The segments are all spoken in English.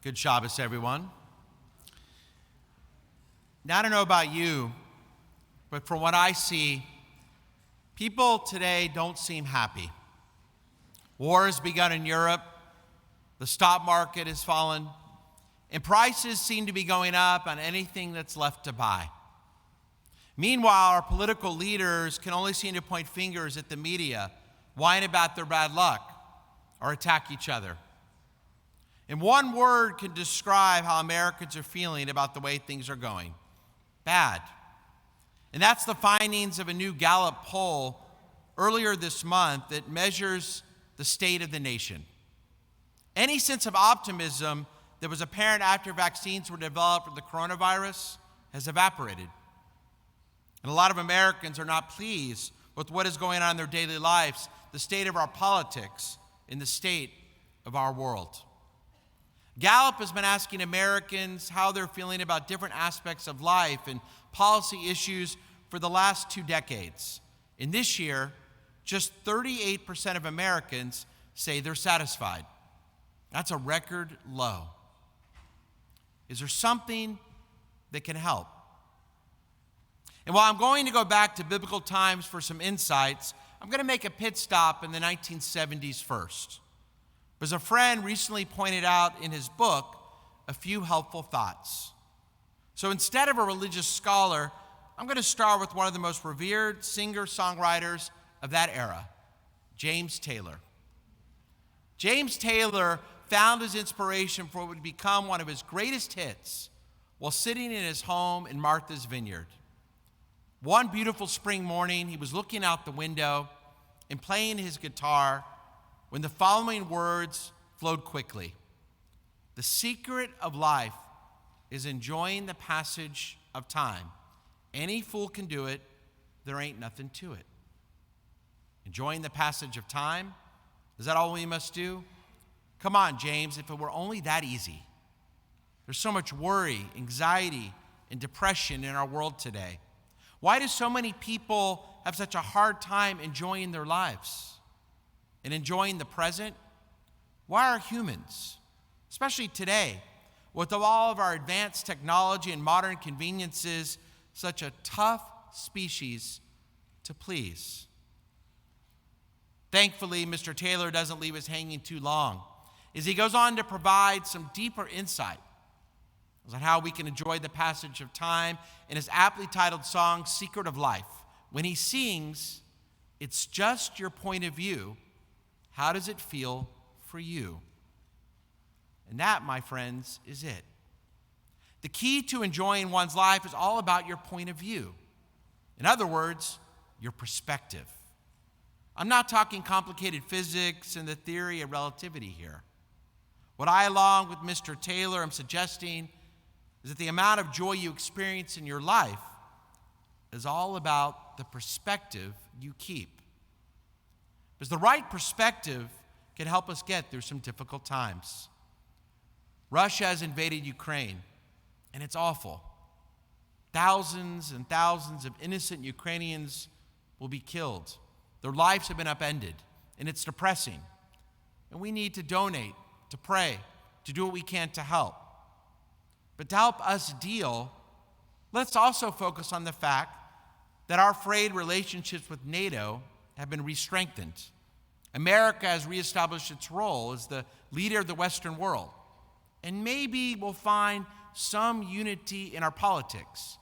Good Shabbos, everyone. Now, I don't know about you, but from what I see, people today don't seem happy. War has begun in Europe, the stock market has fallen, and prices seem to be going up on anything that's left to buy. Meanwhile, our political leaders can only seem to point fingers at the media, whine about their bad luck, or attack each other. And one word can describe how Americans are feeling about the way things are going: bad. And that's the findings of a new Gallup poll earlier this month that measures the state of the nation. Any sense of optimism that was apparent after vaccines were developed for the coronavirus has evaporated. And a lot of Americans are not pleased with what is going on in their daily lives, the state of our politics, and the state of our world. Gallup has been asking Americans how they're feeling about different aspects of life and policy issues for the last 2 decades. And this year, just 38% of Americans say they're satisfied. That's a record low. Is there something that can help? And while I'm going to go back to biblical times for some insights, I'm going to make a pit stop in the 1970s first. Because a friend recently pointed out in his book a few helpful thoughts. So instead of a religious scholar, I'm going to start with one of the most revered singer-songwriters of that era, James Taylor. James Taylor found his inspiration for what would become one of his greatest hits while sitting in his home in Martha's Vineyard. One beautiful spring morning, he was looking out the window and playing his guitar when the following words flowed quickly: "The secret of life is enjoying the passage of time. Any fool can do it, there ain't nothing to it." Enjoying the passage of time? Is that all we must do? Come on, James, if it were only that easy. There's so much worry, anxiety, and depression in our world today. Why do so many people have such a hard time enjoying their lives and enjoying the present? Why are humans, especially today, with all of our advanced technology and modern conveniences, such a tough species to please? Thankfully, Mr. Taylor doesn't leave us hanging too long, as he goes on to provide some deeper insight on how we can enjoy the passage of time in his aptly titled song, Secret of Life. When he sings, "It's just your point of view. How does it feel for you?" And that, my friends, is it. The key to enjoying one's life is all about your point of view. In other words, your perspective. I'm not talking complicated physics and the theory of relativity here. What I, along with Mr. Taylor, am suggesting is that the amount of joy you experience in your life is all about the perspective you keep. Because the right perspective can help us get through some difficult times. Russia has invaded Ukraine, and it's awful. Thousands and thousands of innocent Ukrainians will be killed. Their lives have been upended, and it's depressing. And we need to donate, to pray, to do what we can to help. But to help us deal, let's also focus on the fact that our frayed relationships with NATO have been re-strengthened. America has reestablished its role as the leader of the Western world. And maybe we'll find some unity in our politics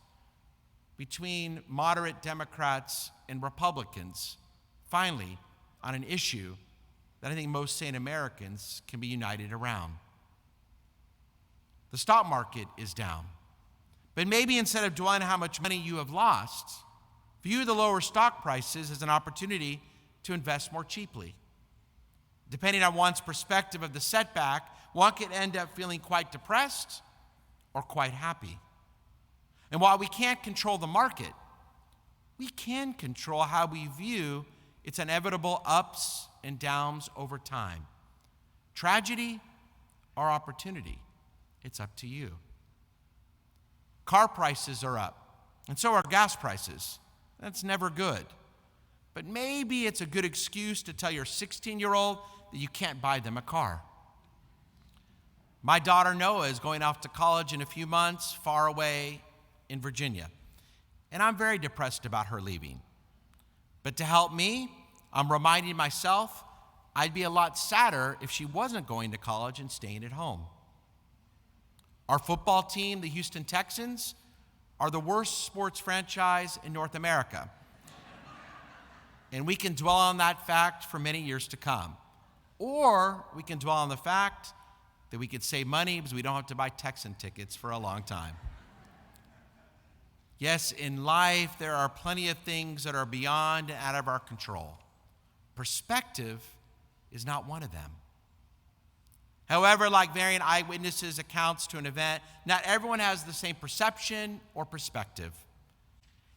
between moderate Democrats and Republicans, finally, on an issue that I think most sane Americans can be united around. The stock market is down. But maybe instead of dwelling on how much money you have lost, view the lower stock prices as an opportunity to invest more cheaply. Depending on one's perspective of the setback, one can end up feeling quite depressed or quite happy. And while we can't control the market, we can control how we view its inevitable ups and downs over time. Tragedy or opportunity? It's up to you. Car prices are up, and so are gas prices. That's never good. But maybe it's a good excuse to tell your 16-year-old that you can't buy them a car. My daughter Noah is going off to college in a few months, far away in Virginia. And I'm very depressed about her leaving. But to help me, I'm reminding myself I'd be a lot sadder if she wasn't going to college and staying at home. Our football team, the Houston Texans, are the worst sports franchise in North America. And we can dwell on that fact for many years to come. Or we can dwell on the fact that we could save money because we don't have to buy Texan tickets for a long time. Yes, in life, there are plenty of things that are beyond and out of our control. Perspective is not one of them. However, like varying eyewitnesses' accounts to an event, not everyone has the same perception or perspective.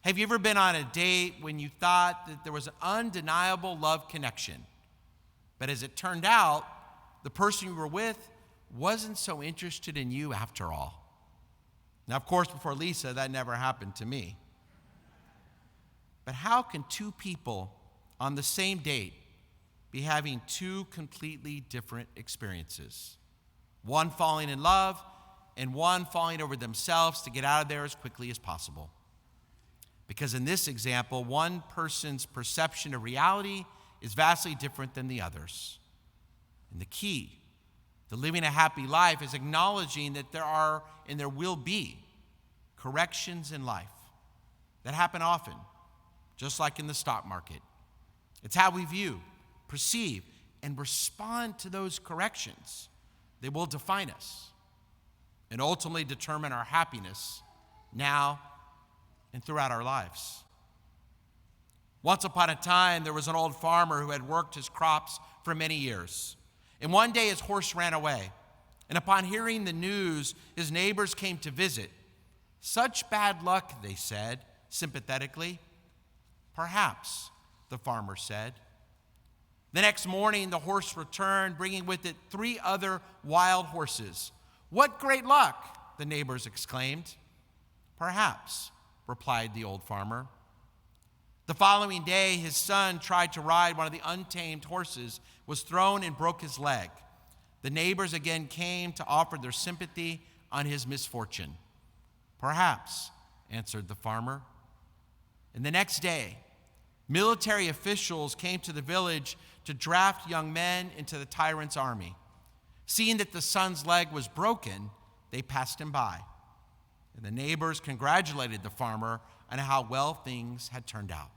Have you ever been on a date when you thought that there was an undeniable love connection, but as it turned out, the person you were with wasn't so interested in you after all? Now, of course, before Lisa, that never happened to me. But how can two people on the same date be having two completely different experiences? One falling in love and one falling over themselves to get out of there as quickly as possible. Because in this example, one person's perception of reality is vastly different than the other's. And the key to living a happy life is acknowledging that there are and there will be corrections in life that happen often, just like in the stock market. It's how we view, perceive, and respond to those corrections that will define us and ultimately determine our happiness now and throughout our lives. Once upon a time, there was an old farmer who had worked his crops for many years. And one day his horse ran away. And upon hearing the news, his neighbors came to visit. Such bad luck, they said, sympathetically. Perhaps, the farmer said. The next morning, the horse returned, bringing with it 3 other wild horses. What great luck, the neighbors exclaimed. Perhaps, replied the old farmer. The following day, his son tried to ride one of the untamed horses, was thrown and broke his leg. The neighbors again came to offer their sympathy on his misfortune. Perhaps, answered the farmer. And the next day, military officials came to the village to draft young men into the tyrant's army. Seeing that the son's leg was broken, they passed him by. And the neighbors congratulated the farmer on how well things had turned out.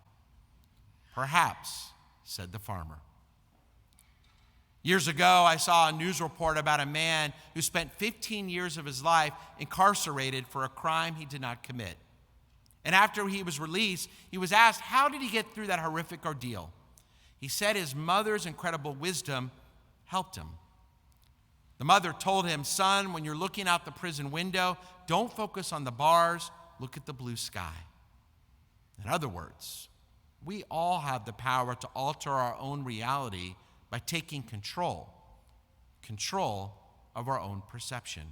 Perhaps, said the farmer. Years ago, I saw a news report about a man who spent 15 years of his life incarcerated for a crime he did not commit. And after he was released, he was asked, how did he get through that horrific ordeal? He said his mother's incredible wisdom helped him. The mother told him, son, when you're looking out the prison window, don't focus on the bars, look at the blue sky. In other words, we all have the power to alter our own reality by taking control of our own perception.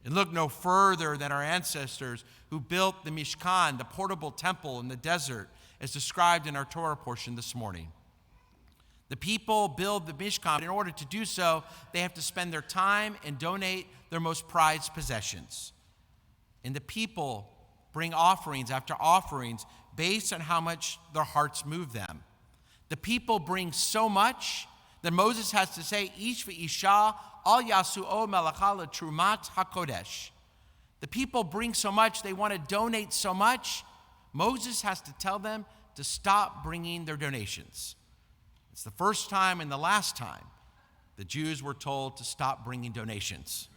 And look no further than our ancestors who built the Mishkan, the portable temple in the desert, as described in our Torah portion this morning. The people build the Mishkan. In order to do so, they have to spend their time and donate their most prized possessions. And the people bring offerings after offerings based on how much their hearts move them. The people bring so much that Moses has to say, Ish v'isha al yasu'o melacha trumat hakodesh. The people bring so much, they want to donate so much, Moses has to tell them to stop bringing their donations. It's the first time and the last time the Jews were told to stop bringing donations.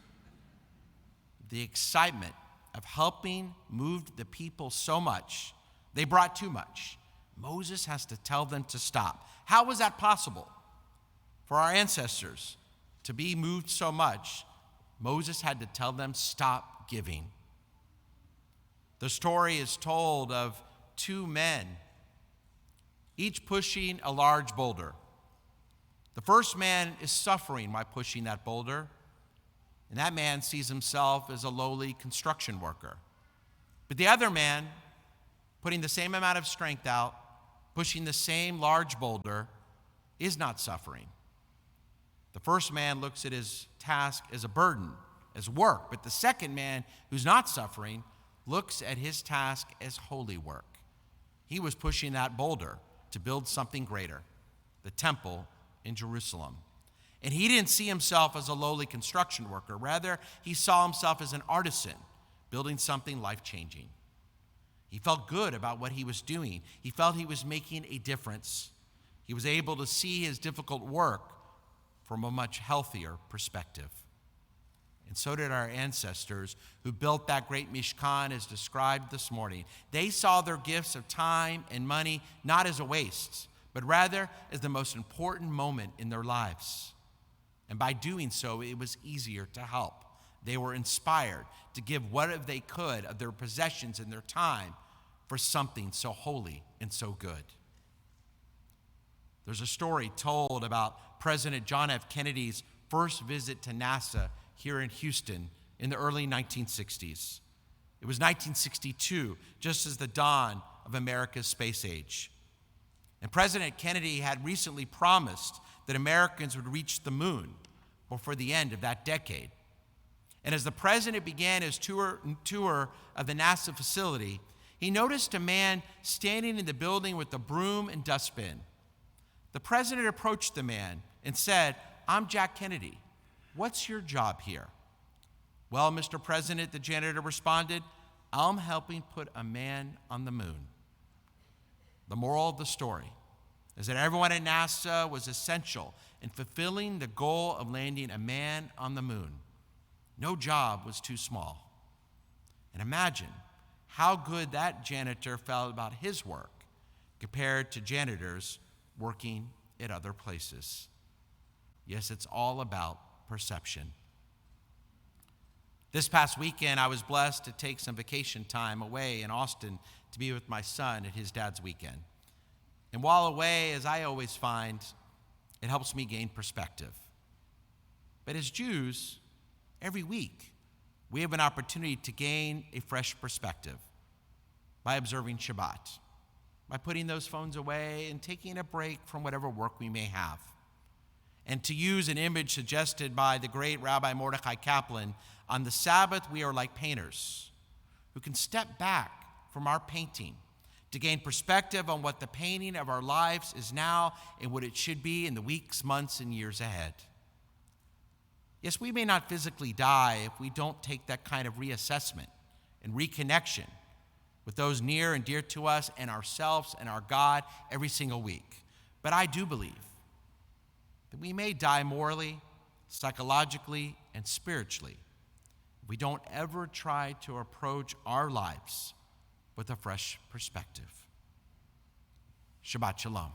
The excitement of helping moved the people so much, they brought too much. Moses has to tell them to stop. How was that possible? For our ancestors to be moved so much, Moses had to tell them, stop giving. The story is told of 2 men, each pushing a large boulder. The first man is suffering while pushing that boulder, and that man sees himself as a lowly construction worker. But the other man, putting the same amount of strength out, pushing the same large boulder, is not suffering. The first man looks at his task as a burden, as work, but the second man, who's not suffering, looks at his task as holy work. He was pushing that boulder to build something greater, the temple in Jerusalem. And he didn't see himself as a lowly construction worker. Rather, he saw himself as an artisan, building something life-changing. He felt good about what he was doing. He felt he was making a difference. He was able to see his difficult work from a much healthier perspective. And so did our ancestors who built that great Mishkan as described this morning. They saw their gifts of time and money not as a waste, but rather as the most important moment in their lives. And by doing so, it was easier to help. They were inspired to give what they could of their possessions and their time for something so holy and so good. There's a story told about President John F. Kennedy's first visit to NASA here in Houston in the early 1960s. It was 1962, just as the dawn of America's space age. And President Kennedy had recently promised that Americans would reach the moon before the end of that decade. And as the president began his tour of the NASA facility, he noticed a man standing in the building with a broom and dustbin. The president approached the man and said, "I'm Jack Kennedy. What's your job here?" "Well, Mr. President," the janitor responded, "I'm helping put a man on the moon." The moral of the story is that everyone at NASA was essential in fulfilling the goal of landing a man on the moon. No job was too small. And imagine how good that janitor felt about his work compared to janitors working at other places. Yes, it's all about perception. This past weekend, I was blessed to take some vacation time away in Austin to be with my son at his dad's weekend. And while away, as I always find, it helps me gain perspective. But as Jews, every week, we have an opportunity to gain a fresh perspective by observing Shabbat, by putting those phones away and taking a break from whatever work we may have. And to use an image suggested by the great Rabbi Mordechai Kaplan, on the Sabbath we are like painters who can step back from our painting to gain perspective on what the painting of our lives is now and what it should be in the weeks, months, and years ahead. Yes, we may not physically die if we don't take that kind of reassessment and reconnection with those near and dear to us and ourselves and our God every single week. But I do believe that we may die morally, psychologically, and spiritually if we don't ever try to approach our lives with a fresh perspective. Shabbat Shalom.